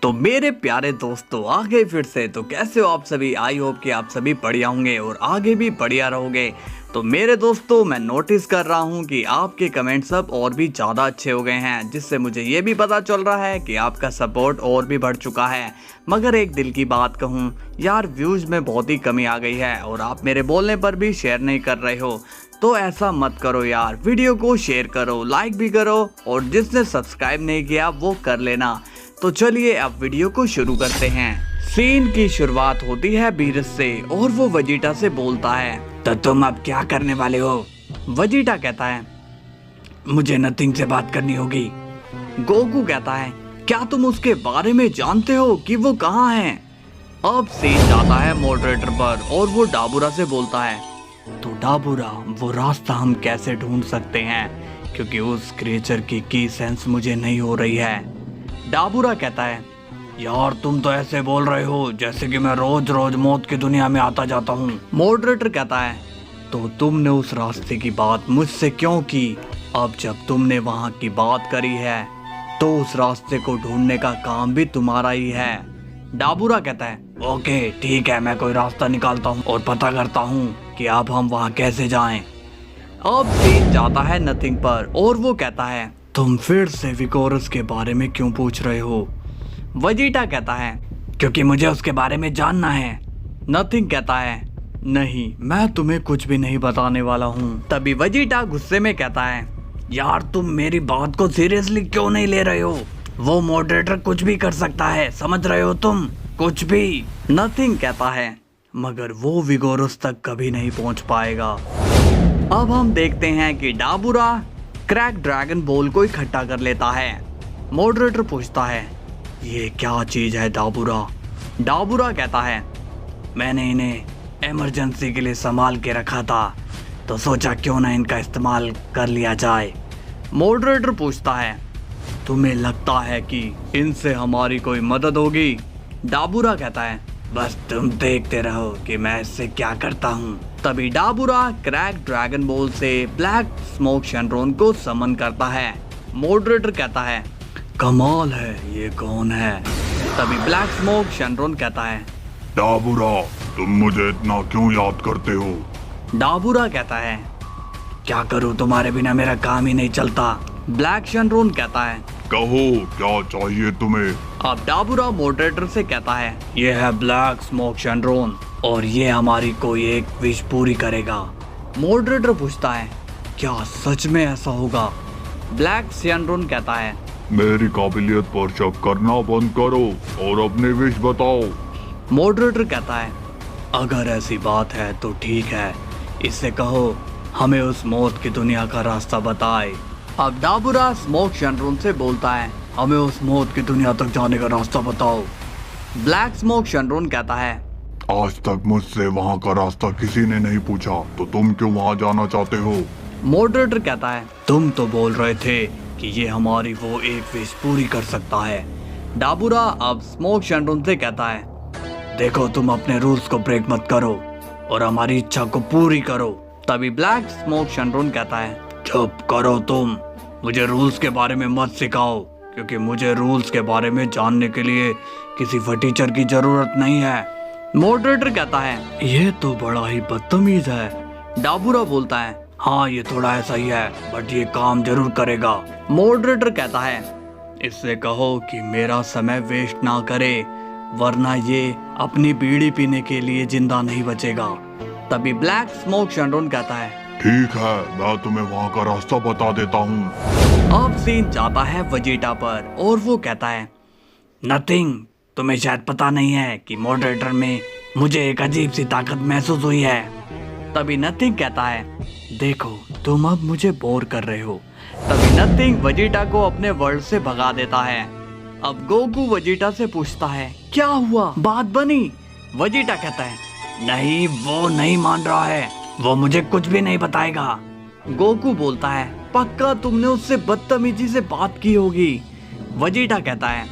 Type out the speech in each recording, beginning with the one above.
तो मेरे प्यारे दोस्तों आ गए फिर से। तो कैसे हो आप सभी? आई होप कि आप सभी बढ़िया होंगे और आगे भी बढ़िया रहोगे। तो मेरे दोस्तों मैं नोटिस कर रहा हूँ कि आपके कमेंट्स अब और भी ज़्यादा अच्छे हो गए हैं, जिससे मुझे ये भी पता चल रहा है कि आपका सपोर्ट और भी बढ़ चुका है। मगर एक दिल की बात कहूँ यार, व्यूज़ में बहुत ही कमी आ गई है और आप मेरे बोलने पर भी शेयर नहीं कर रहे हो। तो ऐसा मत करो यार, वीडियो को शेयर करो, लाइक भी करो और जिसने सब्सक्राइब नहीं किया वो कर लेना। तो चलिए अब वीडियो को शुरू करते हैं। सीन की शुरुआत होती है बीरस से और वो वेजिटा से बोलता है, तो तुम अब क्या करने वाले हो? वेजिटा कहता है, मुझे नथिंग से बात करनी होगी। गोकू कहता है, क्या तुम उसके बारे में जानते हो कि वो कहाँ है? अब सीन जाता है मॉडरेटर पर और वो डाबुरा से बोलता है, तो डाबुरा वो रास्ता हम कैसे ढूंढ सकते हैं, क्योंकि उस क्रिएचर की सेंस मुझे नहीं हो रही है। डाबुरा कहता है, यार तुम तो ऐसे बोल रहे हो जैसे कि मैं रोज रोज मौत की दुनिया में आता जाता हूँ। मॉडरेटर कहता है, तो तुमने उस रास्ते की बात मुझसे क्यों की? अब जब तुमने वहाँ की बात करी है तो उस रास्ते को ढूंढने का काम भी तुम्हारा ही है। डाबुरा कहता है, ओके ठीक है, मैं कोई रास्ता निकालता हूँ और पता करता हूँ कि अब हम वहाँ कैसे जाएं। अब सीन जाता है नथिंग पर और वो कहता है, तुम फिर से विकोरस के बारे में क्यों पूछ रहे हो? वेजिटा कहता है, क्योंकि मुझे उसके बारे में जानना है। नथिंग कहता है, नहीं मैं तुम्हें कुछ भी नहीं बताने वाला हूँ। तभी वेजिटा गुस्से में कहता है, यार तुम मेरी बात को सीरियसली क्यों नहीं ले रहे हो? वो मॉडरेटर कुछ भी कर सकता है, समझ रहे हो तुम? कुछ भी। नथिंग कहता है, मगर वो विकोरस तक कभी नहीं पहुँच पाएगा। अब हम देखते हैं कि डाबुरा क्रैक ड्रैगन बॉल को इकट्ठा कर लेता है। मॉडरेटर पूछता है, ये क्या चीज है डाबुरा? डाबुरा कहता है, मैंने इन्हें इमरजेंसी के लिए संभाल के रखा था, तो सोचा क्यों ना इनका इस्तेमाल कर लिया जाए। मॉडरेटर पूछता है, तुम्हें लगता है कि इनसे हमारी कोई मदद होगी? डाबुरा कहता है, बस तुम देखते रहो कि मैं इससे क्या करता हूँ। तभी डाबुरा क्रैक ड्रैगन बॉल से ब्लैक स्मोक शनरॉन को समन करता है। मॉडरेटर कहता है, कमाल है, ये कौन है? तभी ब्लैक स्मोक शनरॉन कहता है, डाबुरा तुम मुझे इतना क्यों याद करते हो? डाबुरा कहता है, क्या करूँ, तुम्हारे बिना मेरा काम ही नहीं चलता। ब्लैक शनरॉन कहता है, कहो क्या चाहिए तुम्हें? अब डाबुरा मॉडरेटर से कहता है, ये है ब्लैक स्मोक शनरॉन और ये हमारी कोई एक विश पूरी करेगा। मॉडरेटर पूछता है, क्या सच में ऐसा होगा? ब्लैक शनरॉन कहता है, मेरी काबिलियत पर शक करना बंद करो और अपनी विश बताओ। मॉडरेटर कहता है, अगर ऐसी बात है तो ठीक है, इससे कहो हमें उस मौत की दुनिया का रास्ता बताए। अब डाबुरा स्मोक शनरॉन से बोलता है, हमें उस मौत की दुनिया तक जाने का रास्ता बताओ। ब्लैक स्मोक शनरॉन कहता है, आज तक मुझसे वहाँ का रास्ता किसी ने नहीं पूछा, तो तुम क्यों वहाँ जाना चाहते हो? मॉडरेटर कहता है, तुम तो बोल रहे थे कि ये हमारी वो एक विश पूरी कर सकता है। डाबुरा अब स्मोक शनरॉन से कहता है, देखो तुम अपने रूल्स को ब्रेक मत करो और हमारी इच्छा को पूरी करो। तभी ब्लैक स्मोक शनरॉन कहता है, चुप करो तुम, मुझे रूल्स के बारे में मत सिखाओ, क्योंकि मुझे रूल्स के बारे में जानने के लिए किसी टीचर की जरूरत नहीं है। मॉडरेटर कहता है, ये तो बड़ा ही बदतमीज है। डाबुरा बोलता है, हाँ ये थोड़ा ऐसा ही है, बट ये काम जरूर करेगा। मॉडरेटर कहता है, इससे कहो कि मेरा समय वेस्ट ना करे, वरना ये अपनी बीड़ी पीने के लिए जिंदा नहीं बचेगा। तभी ब्लैक स्मोक शनरॉन कहता है, ठीक है, मैं तुम्हें वहाँ का रास्ता बता देता हूँ। अब सीन जाता है वेजिटा पर और वो कहता है, नथिंग, तुम्हें शायद पता नहीं है कि मॉडरेटर में मुझे एक अजीब सी ताकत महसूस हुई है। तभी नथिंग कहता है, देखो तुम अब मुझे बोर कर रहे हो। तभी नथिंग वेजिटा को अपने वर्ल्ड से भगा देता है। अब गोकू वेजिटा से पूछता है, क्या हुआ, बात बनी? वेजिटा कहता है, नहीं वो नहीं मान रहा है, वो मुझे कुछ भी नहीं बताएगा। गोकू बोलता है, पक्का तुमने उससे बदतमीजी से बात की होगी। वेजिटा कहता है,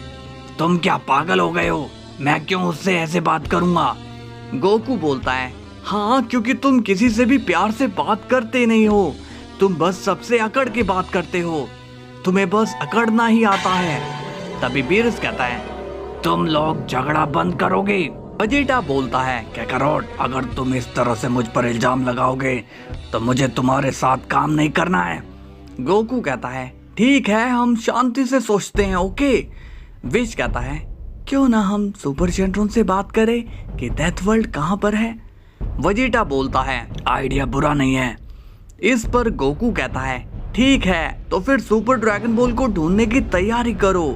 तुम क्या पागल हो गए हो, मैं क्यों उससे ऐसे बात करूंगा? गोकू बोलता है, हाँ क्योंकि तुम किसी से भी प्यार से बात करते नहीं हो, तुम बस सबसे अकड़ के बात करते हो, तुम्हें बस अकड़ना ही आता है। तभी बीरस कहता है, तुम लोग झगड़ा बंद करोगे? वेजिटा बोलता है काकारोट, अगर तुम इस तरह से मुझ पर इल्जाम लगाओगे तो मुझे तुम्हारे साथ काम नहीं करना है। गोकू कहता है ठीक है, हम शांति से सोचते हैं, ओके। विश कहता है क्यों ना हम सुपर सेंट्रॉन से बात करें कि डेथ वर्ल्ड कहाँ पर है। वेजिटा बोलता है आइडिया बुरा नहीं है। इस पर गोकू कहता है ठीक है, तो फिर सुपर ड्रैगन बॉल को ढूंढने की तैयारी करो।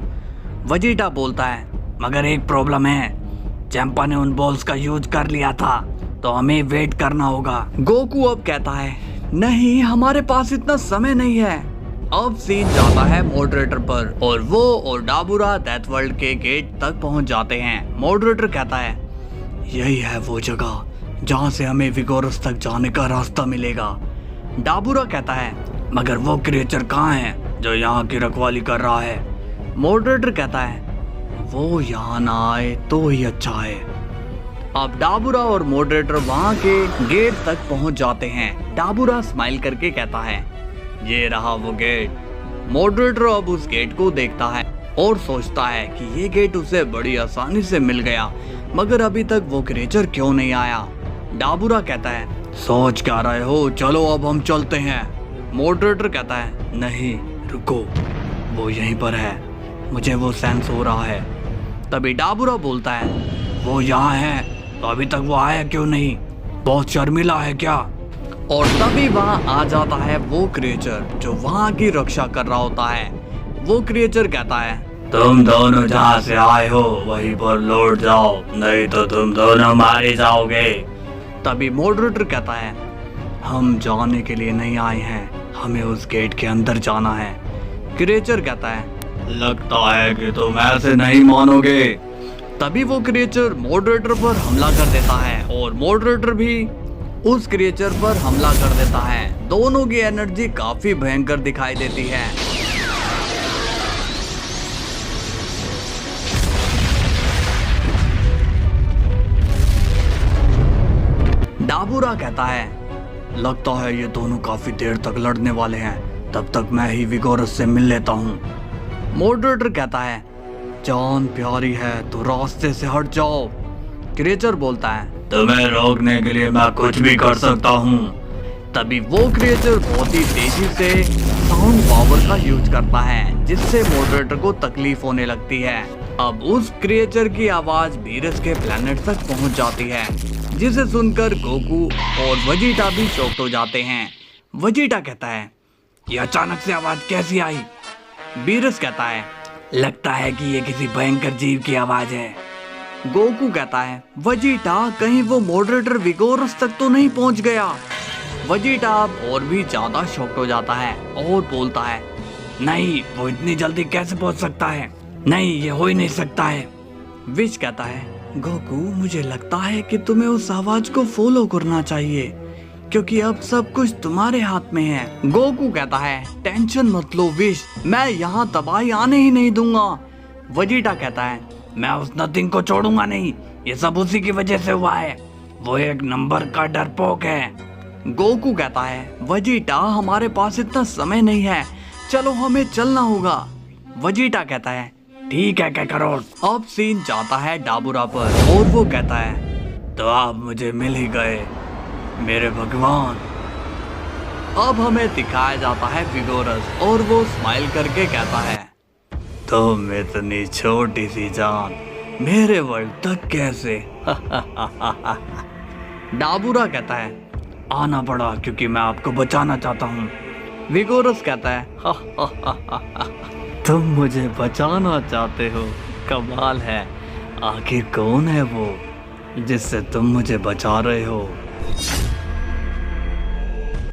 वेजिटा बोलता है मगर एक प्रॉब्लम है, चैंपा ने उन बॉल्स का यूज कर लिया था, तो हमें वेट करना होगा। गोकू अब कहता है नहीं, हमारे पास इतना समय नहीं है। अब सीन जाता है मॉडरेटर पर और वो और डाबुरा डेथ वर्ल्ड के गेट तक पहुंच जाते हैं। मॉडरेटर कहता है यही है वो जगह जहां से हमें विगोरस तक जाने का रास्ता मिलेगा। डाबुरा कहता है मगर वो क्रिएचर कहाँ है जो यहाँ की रखवाली कर रहा है। मॉडरेटर कहता है वो यहाँ ना आए तो ही अच्छा है। अब डाबुरा और मॉडरेटर वहाँ के गेट तक पहुँच जाते हैं। डाबुरा स्माइल करके कहता है ये रहा वो गेट। मॉडरेटर अब उस गेट को देखता है और सोचता है कि ये गेट उसे बड़ी आसानी से मिल गया, मगर अभी तक वो क्रिएचर क्यों नहीं आया। डाबुरा कहता है सोच क्या रहे हो, चलो अब हम चलते हैं। मॉडरेटर कहता है नहीं रुको, वो यहीं पर है, मुझे वो सेंस हो रहा है। तभी डाबुरा बोलता है वो यहाँ है तो अभी तक वो आया क्यों नहीं, बहुत शर्मिला है क्या। और तभी वहाँ आ जाता है वो क्रिएचर जो वहाँ की रक्षा कर रहा होता है। वो क्रिएचर कहता है तुम दोनों जहाँ से आए हो वहीं पर लौट जाओ, नहीं तो तुम दोनों मारे जाओगे। तभी मॉडरेटर कहता है हम जाने के लिए नहीं आए हैं, हमें उस गेट के अंदर जाना है। क्रिएचर कहता है लगता है कि तुम ऐसे नहीं मानोगे। तभी वो क्रिएचर मॉडरेटर पर हमला कर देता है और मॉडरेटर भी उस क्रिएचर पर हमला कर देता है। दोनों की एनर्जी काफी भयंकर दिखाई देती है। डाबुरा कहता है लगता है ये दोनों काफी देर तक लड़ने वाले हैं, तब तक मैं ही विगोरस से मिल लेता हूँ। मॉडरेटर कहता है जान प्यारी है तो रास्ते से हट जाओ। क्रिएचर बोलता है तुम्हें रोकने के लिए मैं कुछ भी कर सकता हूँ। तभी वो क्रिएचर बहुत ही तेजी से साउंड पावर का यूज करता है, जिससे मॉडरेटर को तकलीफ होने लगती है। अब उस क्रिएचर की आवाज वीरस के प्लेनेट तक पहुंच जाती है, जिसे सुनकर गोकू और वेजिटा भी शॉक्ड हो जाते हैं। वेजिटा कहता है ये अचानक से आवाज कैसी आई। वीरस कहता है लगता है कि ये किसी भयंकर जीव की आवाज है। गोकू कहता है वेजिटा कहीं वो मॉडरेटर विगोरस तक तो नहीं पहुंच गया। वेजिटा अब और भी ज्यादा शॉक्ड हो जाता है और बोलता है नहीं, वो इतनी जल्दी कैसे पहुंच सकता है, नहीं ये हो ही नहीं सकता है। विश कहता है गोकू मुझे लगता है कि तुम्हें उस आवाज को फॉलो करना चाहिए, क्योंकि अब सब कुछ तुम्हारे हाथ में है। गोकू कहता है टेंशन मत लो विश, मैं यहाँ तबाही आने ही नहीं दूंगा। वेजिटा कहता है मैं उस नथिंग को छोड़ूंगा नहीं, ये सब उसी की वजह से हुआ है, वो एक नंबर का डरपोक है। गोकू कहता है वेजिटा हमारे पास इतना समय नहीं है, चलो हमें चलना होगा। वेजिटा कहता है ठीक है काकारोट। अब सीन जाता है डाबुरा पर और वो कहता है तो आप मुझे मिल ही गए मेरे भगवान। अब हमें दिखाया जाता है विगोरस और वो स्माइल करके कहता है तुम इतनी छोटी सी जान मेरे वर्ल्ड तक कैसे। डाबुरा कहता है आना पड़ा क्योंकि मैं आपको बचाना चाहता हूँ। विगोरस कहता है तुम मुझे बचाना चाहते हो, कमाल है, आखिर कौन है वो जिससे तुम मुझे बचा रहे हो।